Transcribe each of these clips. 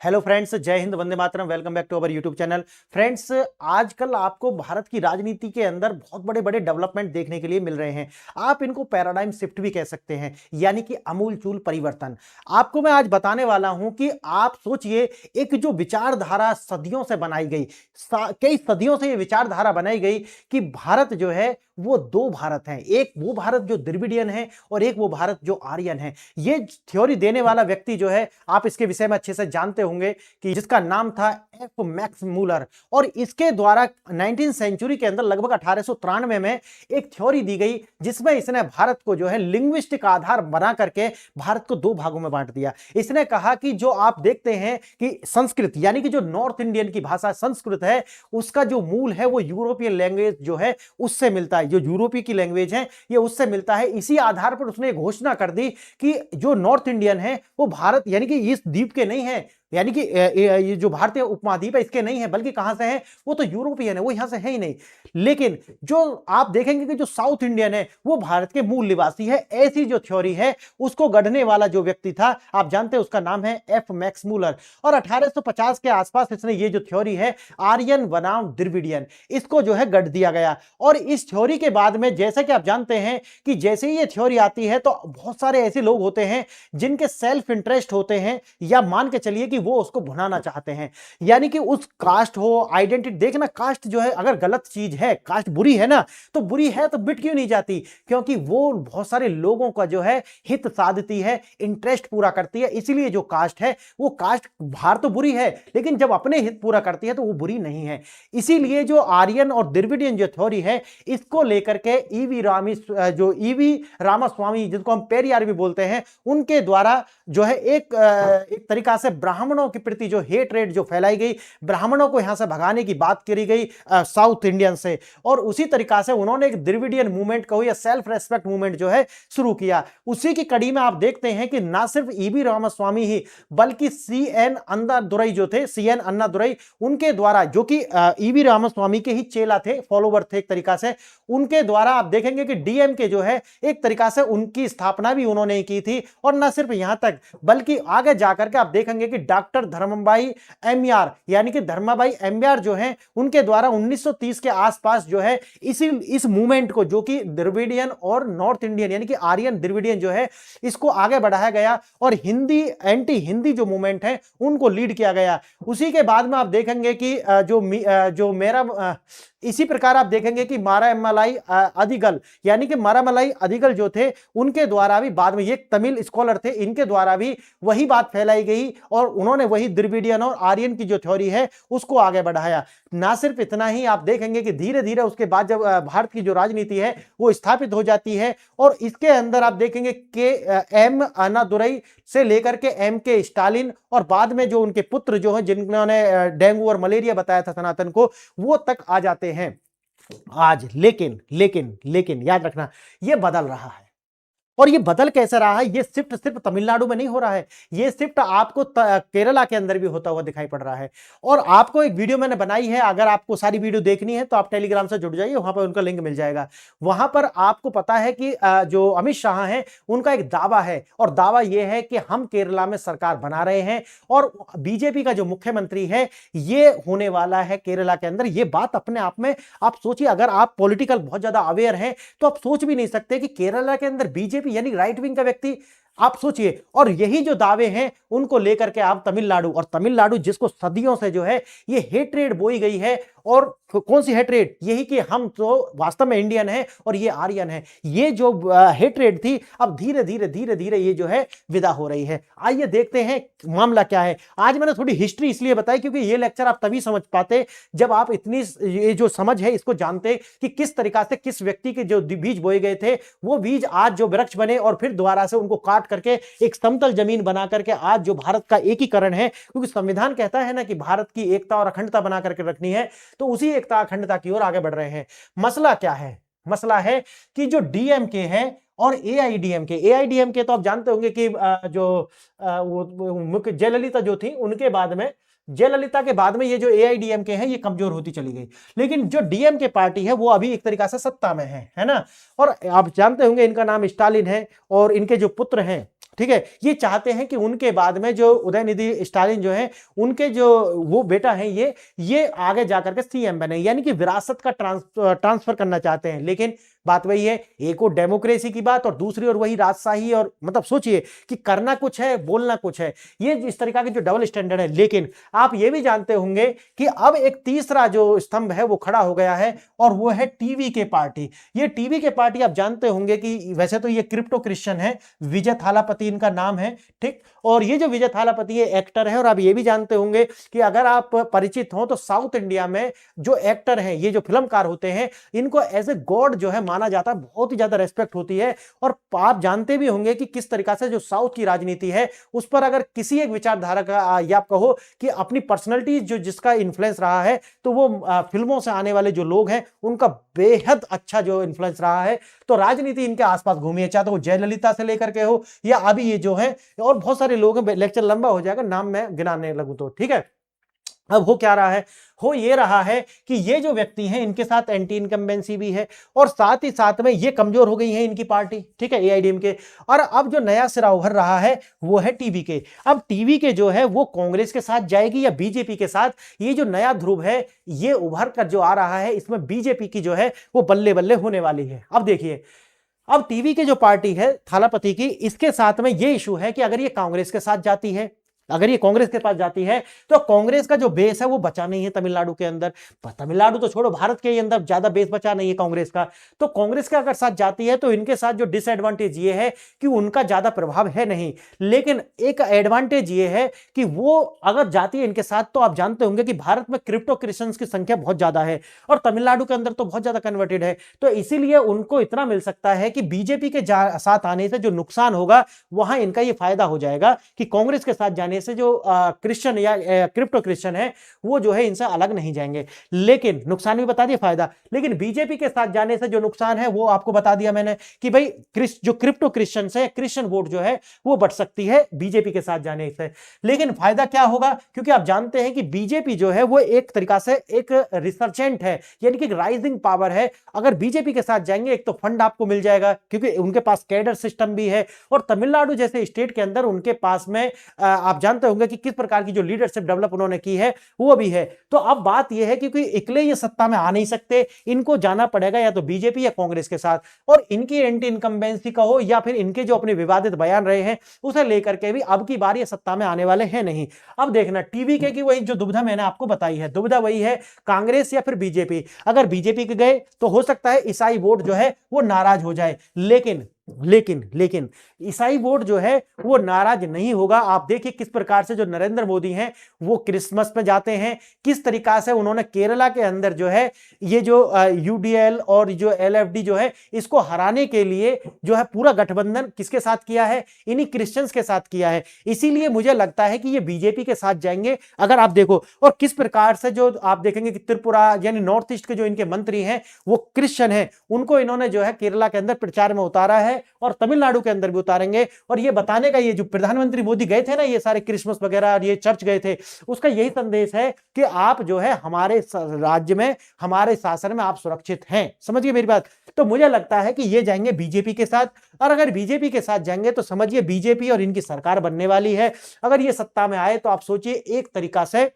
Hello friends, जय हिंद, वंदे मातरम। Welcome back to our YouTube channel. Friends, आजकल आपको भारत की राजनीति के अंदर बहुत बड़े बड़े डेवलपमेंट देखने के लिए मिल रहे हैं। आप इनको पैराडाइम शिफ्ट भी कह सकते हैं, यानी कि अमूलचूल परिवर्तन। आपको मैं आज बताने वाला हूं कि आप सोचिए, एक जो विचारधारा सदियों से बनाई गई, कई सदियों से ये विचारधारा बनाई गई कि भारत जो है वो दो भारत हैं। एक वो भारत जो द्रविडियन है और एक वो भारत जो आर्यन है। ये थ्योरी देने वाला व्यक्ति जो है, आप इसके विषय में अच्छे से जानते होंगे कि जिसका नाम था एफ मैक्स मूलर। और इसके द्वारा 19वीं सेंचुरी के अंदर लगभग 1893 में एक थ्योरी दी गई, जिसमें इसने भारत को जो है लिंग्विस्टिक आधार बना करके भारत को दो भागों में बांट दिया। इसने कहा कि जो आप देखते हैं कि संस्कृत, यानी कि जो नॉर्थ इंडियन की भाषा संस्कृत है, उसका जो मूल है वो यूरोपियन लैंग्वेज जो है उससे मिलता है। जो यूरोपीय की लैंग्वेज है ये उससे मिलता है। इसी आधार पर उसने घोषणा कर दी कि जो नॉर्थ इंडियन है वो भारत, यानी कि इस द्वीप के नहीं है, यानी कि ये जो भारतीय उपमहाद्वीप है इसके नहीं है, बल्कि कहां से है, वो तो यूरोपियन है, वो यहां से है ही नहीं। लेकिन जो आप देखेंगे कि जो साउथ इंडियन है वो भारत के मूल निवासी है। ऐसी जो थ्योरी है उसको गढ़ने वाला जो व्यक्ति था, आप जानते हैं उसका नाम है एफ मैक्स मूलर। और 1850 के आसपास इसने ये जो थ्योरी है आर्यन बनाम द्रविडियन, इसको जो है गढ़ दिया गया। और इस थ्योरी के बाद में, जैसे कि आप जानते हैं कि जैसे ही ये थ्योरी आती है तो बहुत सारे ऐसे लोग होते हैं जिनके सेल्फ इंटरेस्ट होते हैं, या मान के चलिए कि वो उसको भुनाना चाहते हैं। यानी कि उस कास्ट हो, आइडेंटिटी, देखना कास्ट जो है अगर गलत चीज है, कास्ट बुरी है ना, तो बुरी है तो बिट क्यों नहीं जाती, क्योंकि वो बहुत सारे लोगों का जो है हित साधती है, इंटरेस्ट पूरा करती है। इसीलिए जो कास्ट है वो कास्ट बाहर तो बुरी है, लेकिन जब अपने हित पूरा करती है तो वो बुरी नहीं है। इसीलिए जो आर्यन और द्रविडियन जो थ्योरी है, इसको लेकर के ईवी रामास्वामी, जिनको हम पेरियार भी बोलते हैं, उनके द्वारा जो है एक तरीका से ब्राह्मणों के प्रति जो हेट रेट जो फैलाई गई, ब्राह्मणों को यहां से भगाने की बात करी गई साउथ इंडियन से। और उसी तरीका से उन्होंने एक द्रविडियन मूवमेंट कहो या सेल्फ रेस्पेक्ट मूवमेंट जो है शुरू किया। उसी की कड़ी में आप देखते हैं कि ना सिर्फ ईवी रामास्वामी ही, बल्कि सीएन अन्नादुरई जो थे, सीएन अन्नादुरई, उनके द्वारा, जो कि ईवी रामास्वामी के ही चेला थे, फॉलोवर थे एक तरीका से, उनके द्वारा आप देखेंगे कि डीएमके जो है एक तरीका से उनकी स्थापना भी उन्होंने की थी। और ना सिर्फ यहां तक, बल्कि आगे जाकर के आप देखेंगे कि डॉक्टर धर्मबाई एमआर, यानी कि धर्माबाई एमआर जो हैं, उनके द्वारा 1930 के आसपास जो है इस मूवमेंट को, जो कि द्रविडियन और नॉर्थ इंडियन यानी कि आर्यन द्रविडियन जो है, इसको आगे बढ़ाया गया। और हिंदी, एंटी हिंदी जो मूवमेंट है उनको लीड किया गया। उसी के बाद में आप देखेंगे कि जो मेरा इसी प्रकार आप देखेंगे कि मारामलाई अधिगल, यानी कि मारामलाई अधिगल जो थे, उनके द्वारा भी बाद में, ये तमिल स्कॉलर थे, इनके द्वारा भी वही बात फैलाई गई और उन्होंने वही द्रविडियन और आर्यन की जो थ्योरी है उसको आगे बढ़ाया। ना सिर्फ इतना ही, आप देखेंगे कि धीरे धीरे उसके बाद जब भारत की जो राजनीति है वो स्थापित हो जाती है, और इसके अंदर आप देखेंगे के एम अन्नादुरई से लेकर के एम के स्टालिन, और बाद में जो उनके पुत्र जो है, जिन्होंने डेंगू और मलेरिया बताया था सनातन को, वो तक आ जाते हैं आज। लेकिन लेकिन लेकिन याद रखना, ये बदल रहा है। और ये बदल कैसे रहा है? ये शिफ्ट सिर्फ तमिलनाडु में नहीं हो रहा है, ये शिफ्ट आपको केरला के अंदर भी होता हुआ दिखाई पड़ रहा है। और आपको एक वीडियो मैंने बनाई है, अगर आपको सारी वीडियो देखनी है तो आप टेलीग्राम से जुड़ जाइए, वहां पर उनका लिंक मिल जाएगा। वहां पर आपको पता है कि जो अमित शाह हैं, उनका एक दावा है, और दावा यह है कि हम केरला में सरकार बना रहे हैं, और बीजेपी का जो मुख्यमंत्री है ये होने वाला है केरला के अंदर। ये बात अपने आप में आप सोचिए, अगर आप पॉलिटिकल बहुत ज्यादा अवेयर हैं तो आप सोच भी नहीं सकते कि केरला के अंदर बीजेपी यानी राइट विंग का व्यक्ति, आप सोचिए। और यही जो दावे हैं उनको लेकर के आप तमिलनाडु, और तमिलनाडु जिसको सदियों से जो है ये हेट्रेड बोई गई है, और कौन सी हेट्रेड? यही कि हम तो वास्तव में इंडियन है और ये आर्यन है। ये जो हेट्रेड थी, अब धीरे धीरे धीरे धीरे ये जो है विदा हो रही है। आइए देखते हैं मामला क्या है। आज मैंने थोड़ी हिस्ट्री इसलिए बताई क्योंकि ये लेक्चर आप तभी समझ पाते जब आप इतनी ये जो समझ है इसको जानते कि किस तरीका से किस व्यक्ति के जो बीज बोए गए थे वो बीज आज जो वृक्ष बने, और फिर दोबारा से उनको काट करके एक समतल जमीन बना करके आज जो भारत का एकीकरण है, क्योंकि संविधान कहता है ना कि भारत की एकता और अखंडता बना करके रखनी है, तो उसी एकता अखंडता की ओर आगे बढ़ रहे हैं। मसला क्या है? मसला है कि जो डीएमके है और एआईडीएमके तो आप जानते होंगे कि वो मुख्य जयललिता जो थी, उनके बाद में, जयललिता के बाद में ये जो एआईडीएमके है ये कमजोर होती चली गई। लेकिन जो डीएमके पार्टी है वो अभी एक तरीका से सत्ता में है ना। और आप जानते होंगे इनका नाम स्टालिन है, और इनके जो पुत्र हैं ठीक है, ये चाहते हैं कि उनके बाद में जो उदयनिधि स्टालिन जो है, उनके जो वो बेटा है, ये आगे जाकर के सीएम बने, यानी कि विरासत का ट्रांसफर करना चाहते हैं। लेकिन बात वही है, एक और डेमोक्रेसी की बात और दूसरी ओर वही राजशाही, और मतलब सोचिए कि करना कुछ है, बोलना कुछ है, ये इस तरीका के जो डबल स्टैंडर्ड है। लेकिन आप ये भी जानते होंगे कि अब एक तीसरा जो स्तंभ है वो खड़ा हो गया है, और वो है टीवी के पार्टी। ये टीवी के पार्टी आप जानते होंगे कि वैसे तो ये क्रिप्टो क्रिश्चियन है, विजय थालापति इनका नाम है, ठीक। और ये जो विजय थालापति ये एक्टर है, और आप ये भी जानते होंगे कि अगर आप परिचित हो तो साउथ इंडिया में जो एक्टर हैं, ये जो फिल्मकार होते हैं, इनको एज ए गॉड जो है माना जाता है, बहुत ही ज्यादा रेस्पेक्ट होती है। और आप जानते भी होंगे कि किस तरीका से जो साउथ की राजनीति है उस पर अगर किसी एक विचारधारा का या आप कहो कि अपनी पर्सनैलिटी जो जिसका इन्फ्लुएंस रहा है, तो वो फिल्मों से आने वाले जो लोग हैं उनका बेहद अच्छा जो इन्फ्लुएंस रहा है। तो राजनीति इनके आसपास घूमी है, चाहे तो वो जयललिता से लेकर के हो या अभी ये जो है, और बहुत सारे लोग हैं, लेक्चर लंबा हो जाएगा, नाम मैं गिनाने लगूं तो, ठीक है। अब हो क्या रहा है, हो ये रहा है कि ये जो व्यक्ति हैं इनके साथ एंटी इनकम्बेंसी भी है, और साथ ही साथ में ये कमजोर हो गई है इनकी पार्टी, ठीक है, एआईडीएमके। और अब जो नया सिरा उभर रहा है वो है टीवी के। अब टीवी के जो है वो कांग्रेस के साथ जाएगी या बीजेपी के साथ, ये जो नया ध्रुव है ये उभर कर जो आ रहा है, इसमें बीजेपी की जो है वो बल्ले बल्ले होने वाली है। अब देखिए, अब टीवी के जो पार्टी है थालापति की, इसके साथ में ये इशू है कि अगर ये कांग्रेस के साथ जाती है, अगर ये कांग्रेस के पास जाती है, तो कांग्रेस का जो बेस है वो बचा नहीं है तमिलनाडु के अंदर। तमिलनाडु तो छोड़ो, भारत के अंदर ज्यादा बेस बचा नहीं है कांग्रेस का। तो कांग्रेस के अगर साथ जाती है तो इनके साथ जो डिसएडवांटेज ये है कि उनका ज्यादा प्रभाव है नहीं, लेकिन एक एडवांटेज ये है कि वो अगर जाती है इनके साथ, तो आप जानते होंगे कि भारत में क्रिप्टो क्रिश्चियंस की संख्या बहुत ज्यादा है, और तमिलनाडु के अंदर तो बहुत ज्यादा कन्वर्टेड है। तो इसीलिए उनको इतना मिल सकता है कि बीजेपी के साथ आने से जो नुकसान होगा, वहां इनका ये फायदा हो जाएगा कि कांग्रेस के साथ जाने से जो क्रिश्चियन या क्रिप्टो क्रिश्चियन है वो जो है इनसे अलग नहीं जाएंगे। लेकिन नुकसान भी बता दिया, फायदा। लेकिन बीजेपी के साथ जाने से जो नुकसान है वो आपको बता दिया मैंने कि भाई जो क्रिप्टो क्रिश्चियन है, क्रिश्चियन वोट जो है वो बढ़ सकती है बीजेपी के साथ जाने से। लेकिन फायदा क्या होगा, क्योंकि आप जानते हैं कि बीजेपी जो है वो एक तरीका से एक रिसर्जेंट है, यानी कि राइजिंग पावर है। अगर बीजेपी के साथ जाएंगे, एक तो फंड आपको मिल जाएगा क्योंकि उनके पास कैडर सिस्टम भी है, और तमिलनाडु जैसे स्टेट के अंदर उनके पास में आप जानते होंगे कि किस प्रकार की जो लीडरशिप डेवलप उन्होंने की है वो भी है। तो अब बात यह है क्योंकि इकले ये सत्ता में आ नहीं सकते, इनको जाना पड़ेगा या तो बीजेपी या कांग्रेस के साथ, और इनकी एंटी इनकम्बेंसी का हो या फिर इनके जो अपने विवादित बयान रहे हैं उसे लेकर के भी अब की बार ये सत्ता में आने वाले हैं नहीं। अब देखना टीवी के की वही जो दुविधा मैंने आपको बताई है, दुविधा वही है कांग्रेस या फिर बीजेपी। अगर बीजेपी के गए तो हो सकता है ईसाई वोट जो है वो नाराज हो जाए, लेकिन ईसाई वोट जो है वो नाराज नहीं होगा। आप देखिए किस प्रकार से जो नरेंद्र मोदी हैं वो क्रिसमस में जाते हैं, किस तरीका से उन्होंने केरला के अंदर जो है ये जो यूडीएल और जो एलएफडी जो है इसको हराने के लिए जो है पूरा गठबंधन किसके साथ किया है, इन्हीं क्रिश्चियंस के साथ किया है। इसीलिए मुझे लगता है कि ये बीजेपी के साथ जाएंगे अगर आप देखो। और किस प्रकार से जो आप देखेंगे कि त्रिपुरा यानी नॉर्थ ईस्ट के जो इनके मंत्री हैं वो क्रिश्चियन हैं, उनको इन्होंने जो है केरला के अंदर प्रचार में उतारा है और तमिलनाडु के अंदर भी उतारेंगे। और ये बताने का, ये जो प्रधानमंत्री मोदी गए थे ना, ये सारे क्रिसमस वगैरह और ये चर्च गए थे, उसका यही संदेश है कि आप जो है हमारे राज्य में, हमारे शासन में आप सुरक्षित हैं। समझिए मेरी बात। तो मुझे लगता है कि ये जाएंगे बीजेपी के साथ, और अगर बीजेपी के साथ जाएंगे तो समझिए बीजेपी और इनकी सरकार बनने वाली है। अगर ये सत्ता में आए तो आप सोचिए एक तरीका से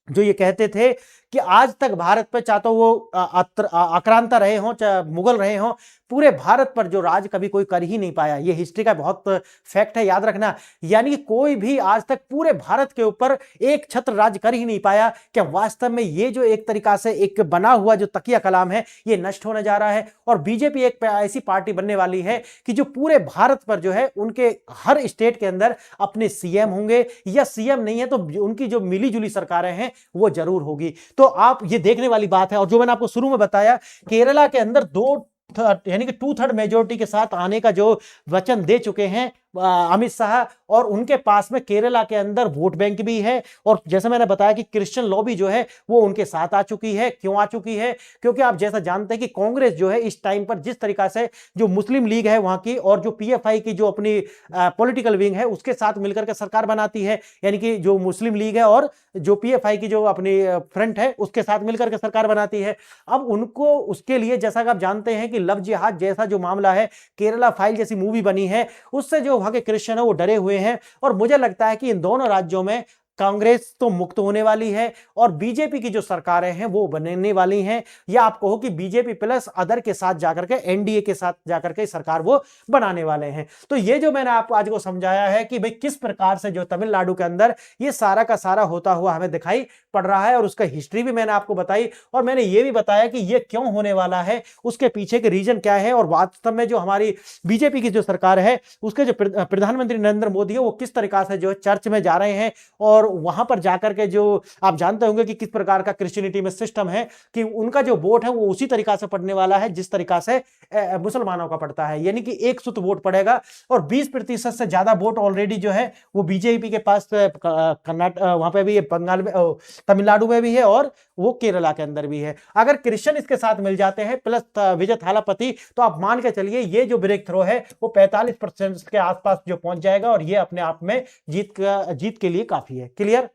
जो ये कहते थे कि आज तक भारत पे चाहे तो वो आक्रांता रहे हों चाहे मुगल रहे हों, पूरे भारत पर जो राज कभी कोई कर ही नहीं पाया। ये हिस्ट्री का बहुत फैक्ट है, याद रखना। यानी कि कोई भी आज तक पूरे भारत के ऊपर एक छत्र राज कर ही नहीं पाया। क्या वास्तव में ये जो एक तरीका से एक बना हुआ जो तकिया कलाम है ये नष्ट होने जा रहा है, और बीजेपी एक ऐसी पार्टी बनने वाली है कि जो पूरे भारत पर जो है उनके हर स्टेट के अंदर अपने सीएम होंगे, या सीएम नहीं है तो उनकी जो मिली जुली सरकारें हैं वो जरूर होगी। तो आप ये देखने वाली बात है। और जो मैंने आपको शुरू में बताया, केरला के अंदर यानी कि 2/3 मेजोरिटी के साथ आने का जो वचन दे चुके हैं अमित शाह, और उनके पास में केरला के अंदर वोट बैंक भी है। और जैसे मैंने बताया कि क्रिश्चियन लॉबी जो है वो उनके साथ आ चुकी है। क्यों आ चुकी है? क्योंकि आप जैसा जानते हैं कि कांग्रेस जो है इस टाइम पर जिस तरीका से जो मुस्लिम लीग है वहां की, और जो पीएफआई की जो अपनी पॉलिटिकल विंग है उसके साथ मिलकर के सरकार बनाती है, यानी कि जो मुस्लिम लीग है और जो पीएफआई की जो अपनी फ्रंट है उसके साथ मिलकर के सरकार बनाती है। अब उनको उसके लिए, जैसा कि आप जानते हैं कि लव जिहाद जैसा जो मामला है, केरला फाइल जैसी मूवी बनी है, उससे जो वहां के क्रिश्चियन है वो डरे हुए हैं। और मुझे लगता है कि इन दोनों राज्यों में कांग्रेस तो मुक्त होने वाली है और बीजेपी की जो सरकारें हैं वो बनने वाली हैं, या आप कहो कि बीजेपी प्लस अदर के साथ जाकर के, एनडीए के साथ जाकर के सरकार वो बनाने वाले हैं। तो ये जो मैंने आपको आज को समझाया है कि भाई किस प्रकार से जो तमिलनाडु के अंदर ये सारा का सारा होता हुआ हमें दिखाई पड़ रहा है, और उसका हिस्ट्री भी मैंने आपको बताई, और मैंने ये भी बताया कि ये क्यों होने वाला है, उसके पीछे के रीजन क्या है, और वास्तव में जो हमारी बीजेपी की जो सरकार है उसके जो प्रधानमंत्री नरेंद्र मोदी है वो किस तरीका से जो चर्च में जा रहे हैं, और वहां पर जाकर के जो आप जानते होंगे कि किस प्रकार का क्रिश्चियनिटी में सिस्टम है कि उनका जो वोट है वो उसी तरीका से पड़ने वाला है जिस तरीका से मुसलमानों का पड़ता है, यानी कि 100 वोट पड़ेगा, और 20% से ज्यादा वोट ऑलरेडी जो है वो बीजेपी के पास कर्नाटक वहां पे भी है, बंगाल में, तमिलनाडु में भी है, और वो केरला के अंदर भी है। अगर क्रिश्चियन इसके साथ मिल जाते हैं प्लस विजय थालापति, तो आप मान के चलिए ये जो ब्रेक थ्रो है वो 45% के आसपास जो पहुंच जाएगा, और ये अपने आप में जीत के लिए काफी है। क्लियर?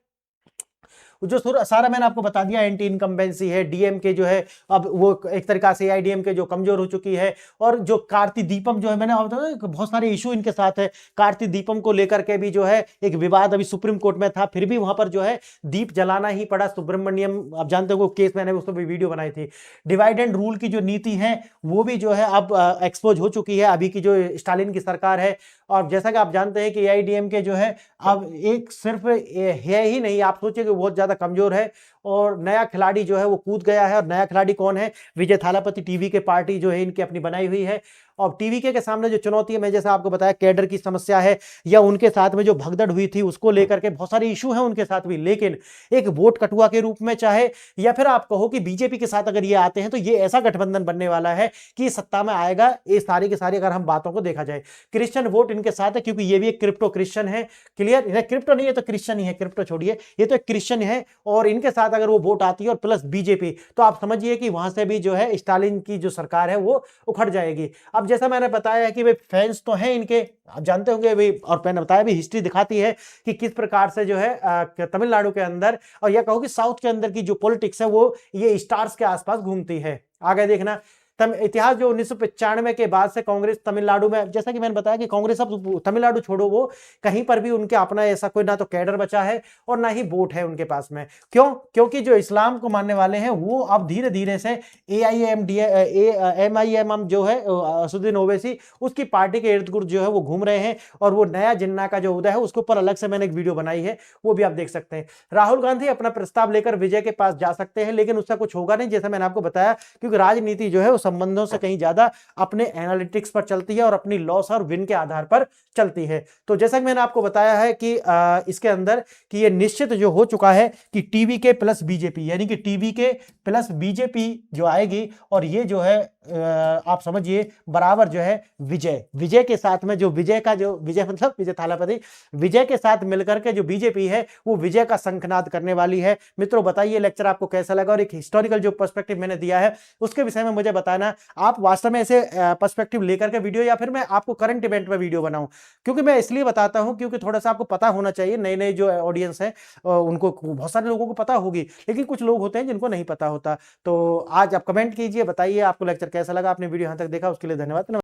जो सारा मैंने आपको बता दिया, एंटी इनकम्बेंसी है, डीएमके जो है अब वो एक तरीका से एआईडीएमके जो कमजोर हो चुकी है, और जो कार्ति दीपम जो है, मैंने बताया बहुत सारे इशू इनके साथ है। कार्ति दीपम को लेकर के भी जो है एक विवाद अभी सुप्रीम कोर्ट में था, फिर भी वहां पर जो है दीप जलाना ही पड़ा। सुब्रमण्यम, आप जानते हो केस, मैंने उस पर भी वीडियो बनाई थी। डिवाइड एंड रूल की जो नीति है वो भी जो है अब एक्सपोज हो चुकी है, अभी की जो स्टालिन की सरकार है। और जैसा कि आप जानते हैं कि एआईडीएमके जो है अब एक सिर्फ है ही नहीं, आप सोचिए कि बहुत ज्यादा कमजोर है, और नया खिलाड़ी जो है वो कूद गया है। और नया खिलाड़ी कौन है? विजय थालापति टीवी के पार्टी जो है इनकी अपनी बनाई हुई है। और टीवी के सामने जो चुनौती है, मैं जैसा आपको बताया, कैडर की समस्या है, या उनके साथ में जो भगदड़ हुई थी उसको लेकर के बहुत सारे इशू हैं उनके साथ भी, लेकिन एक वोट कटुआ के रूप में चाहे, या फिर आप कहो कि बीजेपी के साथ अगर ये आते हैं तो ये ऐसा गठबंधन बनने वाला है कि सत्ता में आएगा। ये सारी की सारी अगर हम बातों को देखा जाए, क्रिश्चियन वोट इनके साथ है, क्योंकि ये भी एक क्रिप्टो क्रिश्चियन है। क्लियर? क्रिप्टो नहीं है तो क्रिश्चियन ही है, क्रिप्टो छोड़िए, ये तो एक क्रिश्चियन है, और इनके साथ अगर वो वोट आती है और प्लस बीजेपी, तो आप समझिए कि वहां से भी जो है स्टालिन की जो सरकार है वो उखड़ जाएगी। अब जैसा मैंने बताया कि भाई फैंस तो हैं इनके, आप जानते होंगे भाई, और मैंने बताया भी हिस्ट्री दिखाती है कि किस प्रकार से जो है तमिलनाडु के अंदर, और यह कहो कि साउथ के अंदर की जो पॉलिटिक्स है वो ये स्टार्स के आसपास घूमती है। आगे देखना इतिहास जो 1995 के बाद से कांग्रेस तमिलनाडु में, जैसा कि मैंने बताया कि कांग्रेस अब तमिलनाडु छोड़ो, वो कहीं पर भी उनके अपना ऐसा कोई ना तो कैडर बचा है और ना ही वोट है उनके पास में। क्यों? क्योंकि जो इस्लाम को मानने वाले हैं वो अब धीरे धीरे से एमआईएम जो है असदुद्दीन ओवैसी, उसकी पार्टी के इर्द गिर्द जो है वो घूम रहे हैं, और वो नया जिन्ना का जो उदय है उसके ऊपर अलग से मैंने एक वीडियो बनाई है, वो भी आप देख सकते हैं। राहुल गांधी अपना प्रस्ताव लेकर विजय के पास जा सकते हैं, लेकिन उससे कुछ होगा नहीं, जैसा मैंने आपको बताया, क्योंकि राजनीति जो है संबंधों से कहीं ज्यादा अपने एनालिटिक्स पर चलती है और अपनी लॉस और विन के आधार पर चलती है। तो जैसा कि मैंने आपको बताया है कि इसके अंदर कि ये निश्चित जो हो चुका है कि टीवी के प्लस बीजेपी, यानी कि टीवी के प्लस बीजेपी जो आएगी, और ये जो है आप समझिए बराबर जो है विजय के साथ में, जो विजय का जो विजय मतलब विजय थालापति, विजय के साथ मिलकर के जो बीजेपी है वो विजय का शंखनाद करने वाली है। मित्रों बताइए लेक्चर आपको कैसा लगा, और एक हिस्टोरिकल जो पर्सपेक्टिव मैंने दिया है उसके विषय में मुझे बताना, आप वास्तव में ऐसे पर्सपेक्टिव लेकर के वीडियो, या फिर मैं आपको करंट इवेंट में वीडियो बनाऊं, क्योंकि मैं इसलिए बताता हूं क्योंकि थोड़ा सा आपको पता होना चाहिए। नए नए जो ऑडियंस है उनको, बहुत सारे लोगों को पता होगी, लेकिन कुछ लोग होते हैं जिनको नहीं पता होता। तो आज आप कमेंट कीजिए, बताइए आपको लेक्चर कैसा लगा। आपने वीडियो यहां तक देखा उसके लिए धन्यवाद।